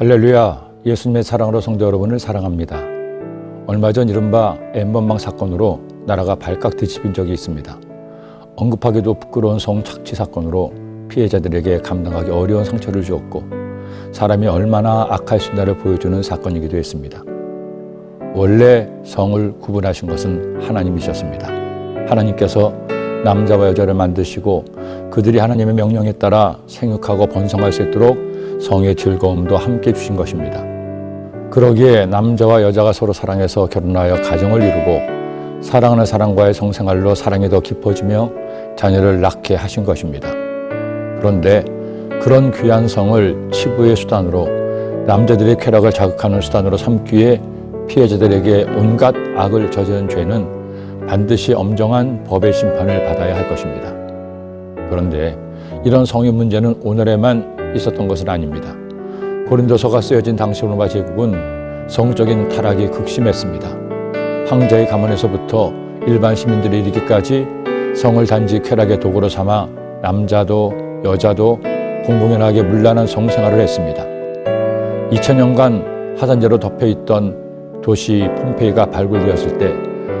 할렐루야, 예수님의 사랑으로 성도 여러분을 사랑합니다. 얼마 전 이른바 N번방 사건으로 나라가 발칵 뒤집힌 적이 있습니다. 언급하기도 부끄러운 성착취 사건으로 피해자들에게 감당하기 어려운 상처를 주었고 사람이 얼마나 악할 수 있나를 보여주는 사건이기도 했습니다. 원래 성을 구분하신 것은 하나님이셨습니다. 하나님께서 남자와 여자를 만드시고 그들이 하나님의 명령에 따라 생육하고 번성할 수 있도록 성의 즐거움도 함께 주신 것입니다. 그러기에 남자와 여자가 서로 사랑해서 결혼하여 가정을 이루고 사랑하는 사람과의 성생활로 사랑이 더 깊어지며 자녀를 낳게 하신 것입니다. 그런데 그런 귀한 성을 치부의 수단으로 남자들의 쾌락을 자극하는 수단으로 삼기에 피해자들에게 온갖 악을 저지른 죄는 반드시 엄정한 법의 심판을 받아야 할 것입니다. 그런데 이런 성의 문제는 오늘에만 있었던 것은 아닙니다. 고린도서가 쓰여진 당시 로마 제국은 성적인 타락이 극심했습니다. 황제의 가문에서부터 일반 시민들이 이르기까지 성을 단지 쾌락의 도구로 삼아 남자도 여자도 공공연하게 문란한 성생활을 했습니다. 2000년간 화산재로 덮여있던 도시 폼페이가 발굴되었을 때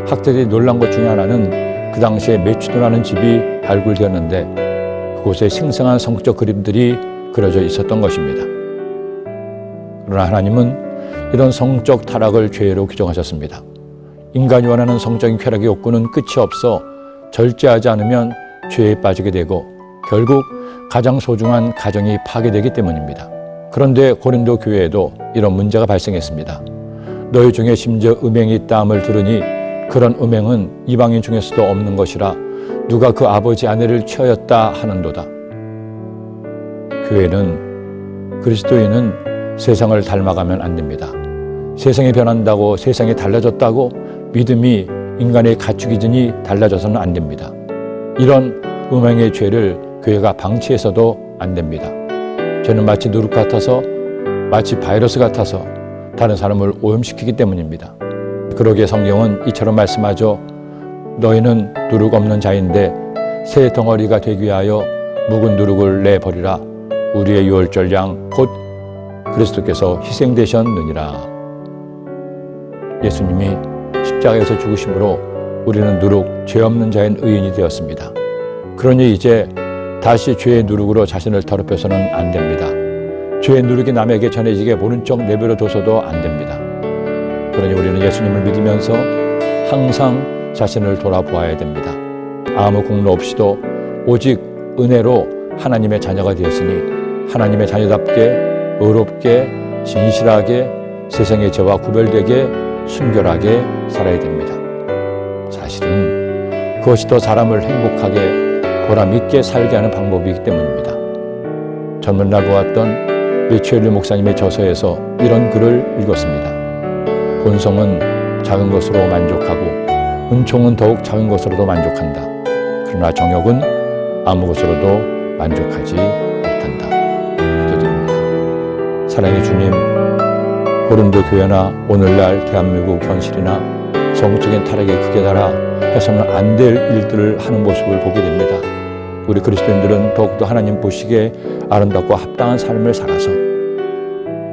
학자들이 놀란 것 중에 하나는 그 당시에 메추도라는 집이 발굴되었는데 그곳에 생생한 성적 그림들이 그려져 있었던 것입니다. 그러나 하나님은 이런 성적 타락을 죄로 규정하셨습니다. 인간이 원하는 성적인 쾌락의 욕구는 끝이 없어 절제하지 않으면 죄에 빠지게 되고 결국 가장 소중한 가정이 파괴되기 때문입니다. 그런데 고린도 교회에도 이런 문제가 발생했습니다. 너희 중에 심지어 음행이 있다함을 들으니 그런 음행은 이방인 중에서도 없는 것이라 누가 그 아버지 아내를 취하였다 하는도다. 교회는 그리스도인은 세상을 닮아가면 안 됩니다. 세상이 변한다고 세상이 달라졌다고 믿음이 인간의 가축이지니 달라져서는 안 됩니다. 이런 음행의 죄를 교회가 방치해서도 안 됩니다. 죄는 마치 누룩 같아서 마치 바이러스 같아서 다른 사람을 오염시키기 때문입니다. 그러기에 성경은 이처럼 말씀하죠. 너희는 누룩 없는 자인데 새 덩어리가 되기 위하여 묵은 누룩을 내버리라. 우리의 유월절 양 곧 그리스도께서 희생되셨느니라. 예수님이 십자가에서 죽으심으로 우리는 누룩 죄 없는 자인 의인이 되었습니다. 그러니 이제 다시 죄의 누룩으로 자신을 더럽혀서는 안 됩니다. 죄의 누룩이 남에게 전해지게 모른 척 내버려 둬서도 안 됩니다. 그러니 우리는 예수님을 믿으면서 항상 자신을 돌아보아야 됩니다. 아무 공로 없이도 오직 은혜로 하나님의 자녀가 되었으니 하나님의 자녀답게 의롭게 진실하게 세상의 죄와 구별되게 순결하게 살아야 됩니다. 사실은 그것이 더 사람을 행복하게 보람있게 살게 하는 방법이기 때문입니다. 젊은 날 보았던 리추엘리 목사님의 저서에서 이런 글을 읽었습니다. 본성은 작은 것으로 만족하고 은총은 더욱 작은 것으로도 만족한다. 그러나 정욕은 아무 것으로도 만족하지 못한다. 기도드립니다. 사랑의 주님, 고린도 교회나 오늘날 대한민국 현실이나 성적인 타락에 극에 달하 해서는 안 될 일들을 하는 모습을 보게 됩니다. 우리 그리스도인들은 더욱더 하나님 보시기에 아름답고 합당한 삶을 살아서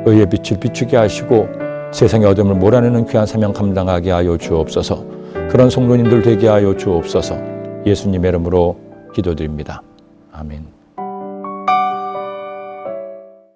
의의 빛을 비추게 하시고 세상의 어둠을 몰아내는 귀한 사명 감당하게 하여 주옵소서. 그런 성도님들 되게 하여 주옵소서. 예수님의 이름으로 기도드립니다. 아멘.